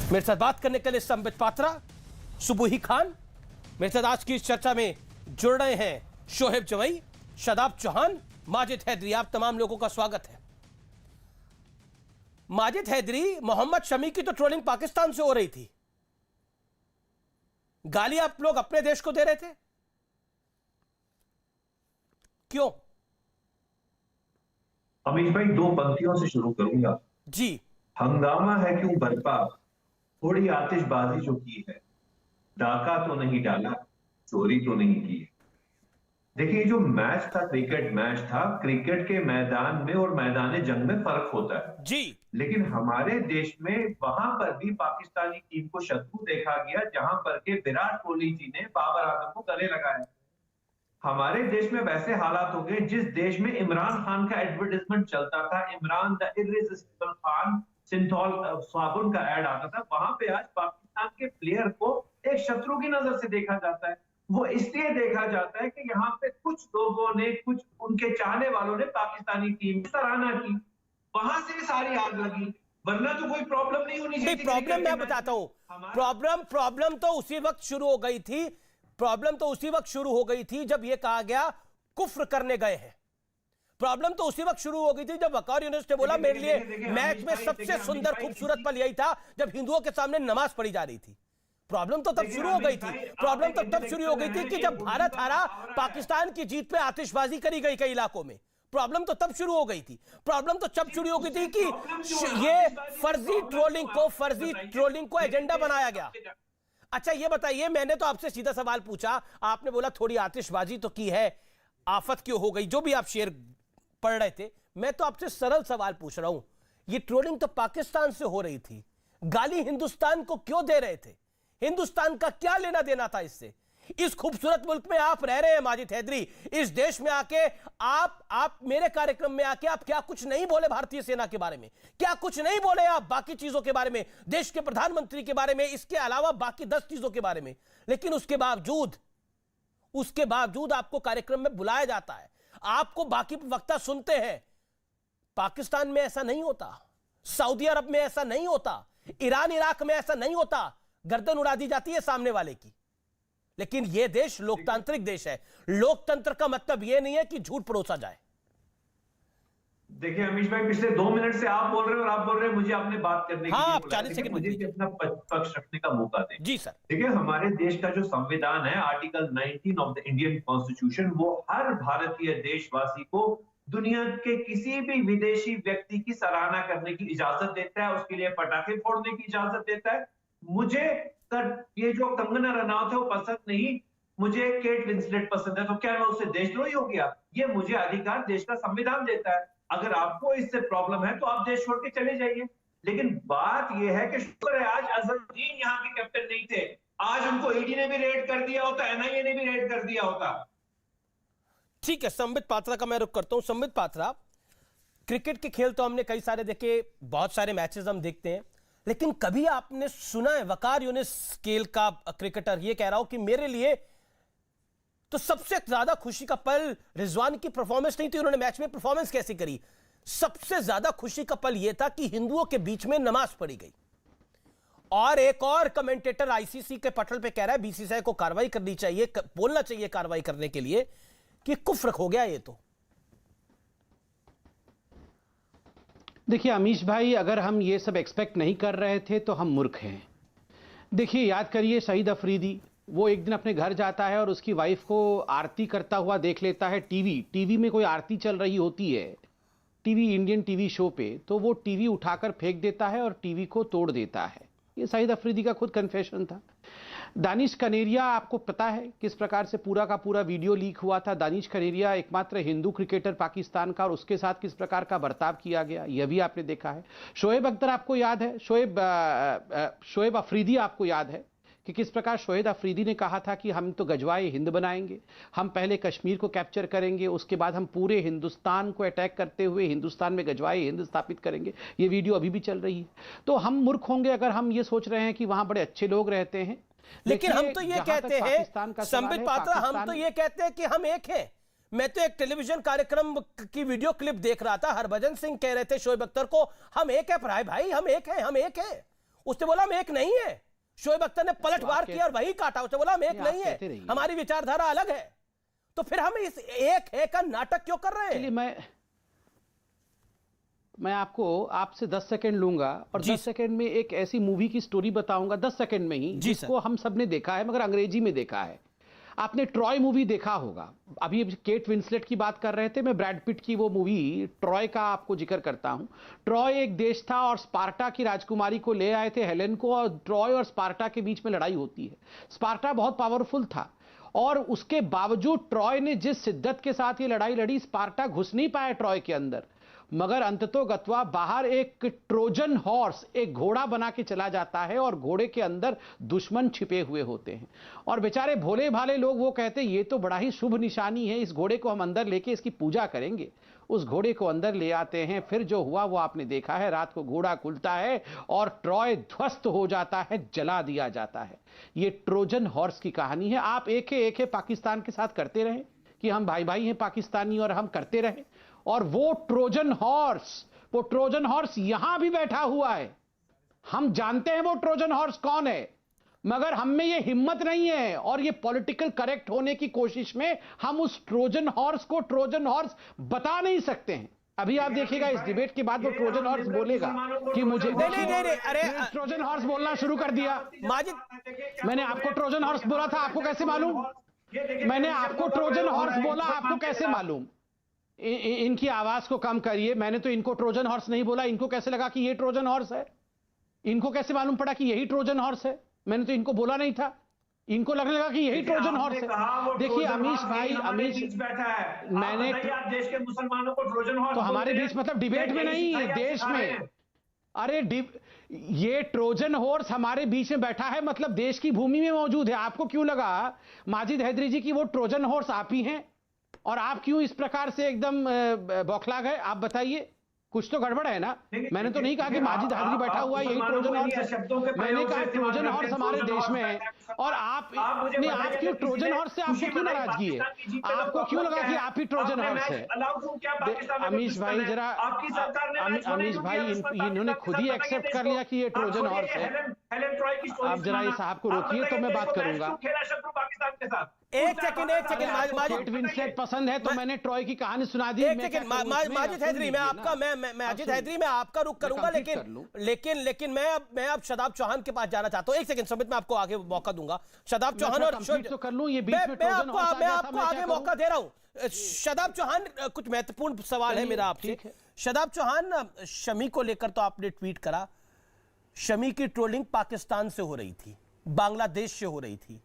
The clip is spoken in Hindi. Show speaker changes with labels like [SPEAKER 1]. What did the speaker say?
[SPEAKER 1] मेरे साथ बात करने के लिए संबित पात्रा, सुबुही खान, मेरे साथ आज की इस चर्चा में जुड़ रहे हैं शोएब जवई, शादाब चौहान, माजिद हैदरी। आप तमाम लोगों का स्वागत है। माजिद हैदरी, मोहम्मद शमी की तो ट्रोलिंग पाकिस्तान से हो रही थी, गाली आप लोग अपने देश को दे रहे थे, क्यों?
[SPEAKER 2] अमीश भाई, दो पंक्तियों से शुरू करूंगा
[SPEAKER 1] जी।
[SPEAKER 2] हंगामा है क्यों बरपा, थोड़ी आतिशबाजी जो की है, डाका तो नहीं डाला, चोरी तो नहीं की। देखिए, जो मैच था, क्रिकेट मैच था, क्रिकेट के मैदान में और मैदान जंग में फर्क होता है
[SPEAKER 1] जी।
[SPEAKER 2] लेकिन हमारे देश में वहां पर भी पाकिस्तानी टीम को शत्रु देखा गया, जहां पर के विराट कोहली जी ने बाबर आजम को गले लगाया। हमारे देश में वैसे हालात हो गए, जिस देश में इमरान खान का एडवर्टाइजमेंट चलता था, इमरान द इर्रेसिस्टिबल खान सिंथॉल साबुन का ऐड आता था, वहां पे आज पाकिस्तान के प्लेयर को एक शत्रु की नजर से देखा जाता है। वो इसलिए देखा जाता है कि यहाँ पे कुछ लोगों ने, कुछ उनके चाहने वालों ने पाकिस्तानी टीम की सराहना की, वहां से सारी आग लगी, वरना तो कोई प्रॉब्लम नहीं होनी चाहिए।
[SPEAKER 1] प्रॉब्लम मैं बताता हूं, प्रॉब्लम तो उसी वक्त शुरू हो गई थी, प्रॉब्लम तो उसी वक्त शुरू हो गई थी जब यह कहा गया कुफ्र करने गए हैं। प्रॉब्लम तो उसी वक्त शुरू हो गई थी जब वकार यूनुस ने बोला मेरे लिए मैच में सबसे सुंदर खूबसूरत पल यही था जब हिंदुओं के सामने नमाज पढ़ी जा रही थी। प्रॉब्लम तो तब शुरू हो गई थी, प्रॉब्लम तो तब शुरू हो गई थी कि जब भारत हारा, पाकिस्तान की जीत पे आतिशबाजी करी गई कई इलाकों में। प्रॉब्लम तो तब शुरू हो गई थी, प्रॉब्लम तो तब शुरू हो गई थी कि ये फर्जी ट्रोलिंग को एजेंडा बनाया गया। अच्छा ये बताइए, मैंने तो आपसे सीधा सवाल पूछा, आपने बोला थोड़ी आतिशबाजी तो की है, आफत क्यों हो गई, जो भी आप शेर पढ़ रहे थे। मैं तो आपसे सरल सवाल पूछ रहा हूं, ये ट्रोलिंग तो पाकिस्तान से हो रही थी, गाली हिंदुस्तान को क्यों दे रहे थे? हिंदुस्तान का क्या लेना देना था इससे? इस खूबसूरत मुल्क में आप रह रहे हैं माजिद हैदरी, इस देश में आके आप मेरे कार्यक्रम में आके आप क्या कुछ नहीं बोले भारतीय सेना के बारे में, क्या कुछ नहीं बोले आप बाकी चीजों के बारे में, देश के प्रधानमंत्री के बारे में, इसके अलावा बाकी 10 चीजों के बारे में। लेकिन उसके बावजूद आपको कार्यक्रम में बुलाया जाता है, आपको बाकी वक्ता सुनते हैं। पाकिस्तान में ऐसा नहीं होता, सऊदी अरब में ऐसा नहीं होता, ईरान इराक में ऐसा नहीं होता, गर्दन उड़ा दी जाती है सामने वाले की। लेकिन यह देश लोकतांत्रिक देश है, लोकतंत्र का मतलब यह नहीं है कि झूठ परोसा जाए।
[SPEAKER 2] देखिए अमीश भाई, पिछले 2 मिनट से आप बोल रहे हो और आप बोल रहे हैं मुझे अपने बात करने के लिए
[SPEAKER 1] आप 40 सेकंड
[SPEAKER 2] मुझे अपना पक्ष रखने का मौका दें।
[SPEAKER 1] जी सर।
[SPEAKER 2] देखिए, हमारे देश का जो संविधान है, article 19 of the Indian constitution, वो हर भारतीय देशवासी को दुनिया के किसी भी विदेशी व्यक्ति की सराहना करने की इजाजत देता है, उसके लिए पटाखे फोड़ने की इजाजत देता है। मुझे ये जो कंगना रनौत है वो पसंद नहीं, मुझे केट विंसलेट पसंद है, तो क्या मैं उससे देशद्रोही हो गया? ये मुझे अधिकार देश का संविधान देता है। अगर आपको इससे प्रॉब्लम है तो आप देश छोड़ के चले जाइए। लेकिन बात यह है कि शुक्र है आज अजहरुद्दीन यहाँ के कैप्टन नहीं थे, आज उनको ईडी ने भी रेड कर दिया होता, एनआईए ने भी रेड कर दिया होता।
[SPEAKER 1] ठीक है, संबित पात्रा का मैं रुख करता हूं। संबित पात्रा, क्रिकेट के खेल तो हमने कई सारे देखे, बहुत सारे मैचेस हम देखते हैं, लेकिन कभी आपने सुना है वकार यूनुस स्केल का क्रिकेटर ये कह रहा हो कि मेरे लिए तो सबसे ज्यादा खुशी का पल रिजवान की परफॉर्मेंस नहीं थी, उन्होंने मैच में परफॉर्मेंस कैसी करी, सबसे ज्यादा खुशी का पल यह था कि हिंदुओं के बीच में नमाज पढ़ी गई। और एक और कमेंटेटर आईसीसी के पटल पे कह रहा है बीसीसीआई को कार्रवाई करनी चाहिए, बोलना चाहिए कार्रवाई करने के लिए कि कुफ्र हो गया ये तो।
[SPEAKER 3] देखिए अमीश भाई, अगर हम ये सब एक्सपेक्ट नहीं कर रहे थे तो हम मूर्ख हैं। देखिए, याद करिए शाहिद अफरीदी, वो एक दिन अपने घर जाता है और उसकी वाइफ को आरती करता हुआ देख लेता है। टीवी में कोई आरती चल रही होती है, इंडियन टीवी शो पे, तो वो टीवी उठाकर फेंक देता है और टीवी को तोड़ देता है। ये शाहिद अफरीदी का खुद कन्फेशन था। दानिश कनेरिया, आपको पता है किस प्रकार से पूरा का पूरा वीडियो लीक हुआ था। दानिश कनेरिया एकमात्र हिंदू क्रिकेटर पाकिस्तान का, और उसके साथ किस प्रकार का बर्ताव किया गया यह भी आपने देखा है। शोएब अख्तर आपको याद है, शोएब अफरीदी आपको याद है कि किस प्रकार शोएब अफरीदी ने कहा था कि हम तो गजवाए हिंद बनाएंगे, हम पहले कश्मीर को कैप्चर करेंगे, उसके बाद हम पूरे हिंदुस्तान को अटैक करते हुए हिंदुस्तान में गजवाए हिंद स्थापित करेंगे। ये वीडियो अभी भी चल रही है। तो हम मूर्ख होंगे अगर हम ये सोच रहे हैं कि वहां बड़े अच्छे लोग रहते हैं।
[SPEAKER 1] लेकिन हम तो ये कहते हैं संबित पात्रा, हम तो ये कहते हैं कि हम एक हैं। मैं तो एक टेलीविजन कार्यक्रम की वीडियो क्लिप देख रहा था, हरभजन सिंह कह रहे थे शोएब अख्तर को, हम एक है भाई, हम एक हैं, हम एक हैं। उसने बोला हम एक नहीं है। शोएब अख्तर ने पलटवार किया और वही काटा, उसने बोला हम एक नहीं
[SPEAKER 3] कहते
[SPEAKER 1] है,
[SPEAKER 3] रहिए।
[SPEAKER 1] हमारी विचारधारा अलग है। तो फिर हम इस एक है का नाटक क्यों कर रहे
[SPEAKER 3] चलिए
[SPEAKER 1] हैं?
[SPEAKER 3] मैं आपसे 10 सेकंड लूंगा और
[SPEAKER 1] जी
[SPEAKER 3] 10 सेकंड में एक ऐसी मूवी की स्टोरी बताऊंगा 10 सेकंड में ही,
[SPEAKER 1] जी
[SPEAKER 3] जिसको हम सबने देखा है मगर अंग्रेजी में देखा है। आपने ट्रॉय मूवी देखा होगा। अभी केट विंसलेट की बात कर रहे थे, मैं ब्रैड पिट की वो मूवी ट्रॉय का आपको जिक्र करता हूं। ट्रॉय एक देश था और स्पार्टा की राजकुमारी को ले आए थे हेलेन को, और ट्रॉय और स्पार्टा के बीच में लड़ाई होती है। स्पार्टा बहुत पावरफुल था और उसके बावजूद ट्रॉय ने जिस शिद्दत के साथ ये लड़ाई लड़ी, स्पार्टा घुस नहीं पाया ट्रॉय के अंदर, मगर अंततोगत्वा बाहर एक ट्रोजन हॉर्स, एक घोड़ा बना के चला जाता है और घोड़े के अंदर दुश्मन छिपे हुए होते हैं। और बेचारे भोले भाले लोग वो कहते हैं ये तो बड़ा ही शुभ निशानी है, इस घोड़े को हम अंदर लेके इसकी पूजा करेंगे। उस घोड़े को अंदर ले आते हैं, फिर जो हुआ वो आपने देखा है। रात को घोड़ा खुलता है और ट्रॉय ध्वस्त हो जाता है, जला दिया जाता है। ये ट्रोजन हॉर्स की कहानी है। आप एक है पाकिस्तान के साथ करते रहे कि हम भाई भाई हैं पाकिस्तानी और हम करते रहे, और वो ट्रोजन हॉर्स यहां भी बैठा हुआ है। हम जानते हैं वो ट्रोजन हॉर्स कौन है, मगर हम में ये हिम्मत नहीं है और ये पॉलिटिकल करेक्ट होने की कोशिश में हम उस ट्रोजन हॉर्स को ट्रोजन हॉर्स बता नहीं सकते हैं। अभी आप देखिएगा इस डिबेट के बाद वो ट्रोजन हॉर्स बोलेगा कि मुझे
[SPEAKER 1] नहीं, अरे
[SPEAKER 3] ट्रोजन हॉर्स बोलना शुरू कर दिया।
[SPEAKER 1] माजिद,
[SPEAKER 3] मैंने आपको ट्रोजन हॉर्स बोला था, आपको कैसे मालूम? मैंने आपको ट्रोजन हॉर्स बोला, आपको कैसे मालूम? इनकी आवाज को कम करिए। मैंने तो इनको ट्रोजन हॉर्स नहीं बोला, इनको कैसे लगा कि ये ट्रोजन हॉर्स है? इनको कैसे मालूम पड़ा कि यही ट्रोजन हॉर्स है? मैंने तो इनको बोला नहीं था, इनको लगने लगा कि यही ट्रोजन हॉर्स है। देखिए अमीश भाई,
[SPEAKER 2] बैठा है,
[SPEAKER 3] मैंने
[SPEAKER 2] आप देश के मुसलमानों को ट्रोजन हॉर्स
[SPEAKER 3] तो हमारे बीच मतलब डिबेट में नहीं है, देश में। अरे ये ट्रोजन हॉर्स हमारे बीच में बैठा है, मतलब देश की भूमि में मौजूद है। आपको क्यों लगा माजिद हैदरी जी की वो ट्रोजन हॉर्स आप ही हैं? और आप क्यों इस प्रकार से एकदम बौखला गए? आप बताइए, कुछ तो गड़बड़ है ना? मैंने तो नहीं कहा कि माजिद हैदरी बैठा हुआ है यही ट्रोजन हॉर्स है। मैंने कहा ट्रोजन हॉर्स हमारे देश में है और आप क्यों ट्रोजन हॉर्स से आपको क्यों नाराजगी है? आपको क्यों लगा कि आप ही ट्रोजन हॉर्स है? अमीश भाई जरा, अमीश भाई इन्होंने खुद ही एक्सेप्ट कर लिया कि ये ट्रोजन हॉर्स है। आप जरा ये साहब को रोकिए तो मैं बात करूंगा।
[SPEAKER 1] एक सेकंड
[SPEAKER 3] केट विंसलेट पसंद है तो मैंने ट्रॉय की कहानी सुना दी।
[SPEAKER 1] एक सेकंड माजिद हैदरी, माजिद हैदरी मैं आपका रुख करूंगा, लेकिन मैं अब शदाब चौहान के पास जाना चाहता हूं। एक सेकंड सुमित, मैं आपको आगे मौका दूंगा। शदाब चौहान और
[SPEAKER 3] तो कर लूं, ये बीच में
[SPEAKER 1] मैं आपको आगे मौका दे रहा हूं। शदाब चौहान, कुछ महत्वपूर्ण सवाल है मेरा आपसे। शदाब चौहान, शमी को लेकर तो आपने ट्वीट करा, शमी की ट्रोलिंग पाकिस्तान से हो रही थी, बांग्लादेश से हो रही थी,